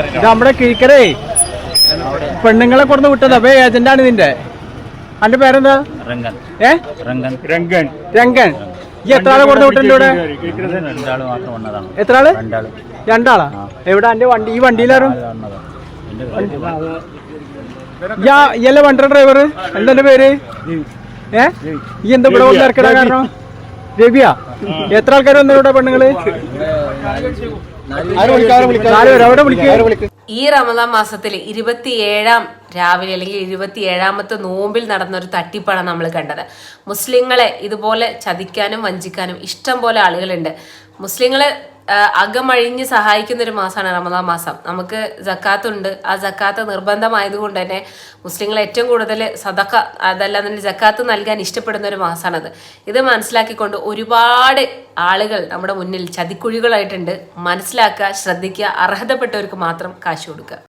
ഇത് നമ്മുടെ കിഴിക്കരേ പെണ്ണുങ്ങളെ കൊടുന്ന് വിട്ടതാ വേ ഏജന്റാണ് ഇതിന്റെ. അന്റെ പേരെന്താ? രംഗൻ. ഈ എത്ര ആളെ കൊടുന്ന് വിട്ടിട്ടുണ്ട് ഇവിടെ? എത്ര ആള്? രണ്ടാളാ. എവിടെ എന്റെ വണ്ടി? ഈ വണ്ടിയിലാരും ഇയല്ലേ വണ്ടി ഡ്രൈവർ? എന്താ പേര്? ഈ എന്താ ഇവിടെ വന്ന് ഇറക്കടാ കാരണം? രവിയാ. എത്ര ആൾക്കാർ വന്നു ഇവിടെ പെണ്ണുങ്ങള്? ഈ റമദാൻ മാസത്തിൽ 27-ാം രാവിലെ അല്ലെങ്കിൽ 27-ാമത്തെ നോമ്പിൽ നടന്ന ഒരു തട്ടിപ്പാണ് നമ്മൾ കണ്ടത്. മുസ്ലിങ്ങളെ ഇതുപോലെ ചതിക്കാനും വഞ്ചിക്കാനും ഇഷ്ടം പോലെ ആളുകളുണ്ട്. മുസ്ലിങ്ങളെ അകമഴിഞ്ഞ് സഹായിക്കുന്ന ഒരു മാസമാണ് റമദാൻ മാസം. നമുക്ക് ജക്കാത്തുണ്ട്. ആ ജക്കാത്ത് നിർബന്ധമായതുകൊണ്ട് തന്നെ മുസ്ലിങ്ങൾ ഏറ്റവും കൂടുതൽ സദഖ അതല്ലാതെ ജക്കാത്ത് നൽകാൻ ഇഷ്ടപ്പെടുന്ന ഒരു മാസമാണത്. ഇത് മനസ്സിലാക്കിക്കൊണ്ട് ഒരുപാട് ആളുകൾ നമ്മുടെ മുന്നിൽ ചതിക്കുഴികളായിട്ടുണ്ട്. മനസ്സിലാക്കുക, ശ്രദ്ധിക്കുക, അർഹതപ്പെട്ടവർക്ക് മാത്രം കാശ് കൊടുക്കുക.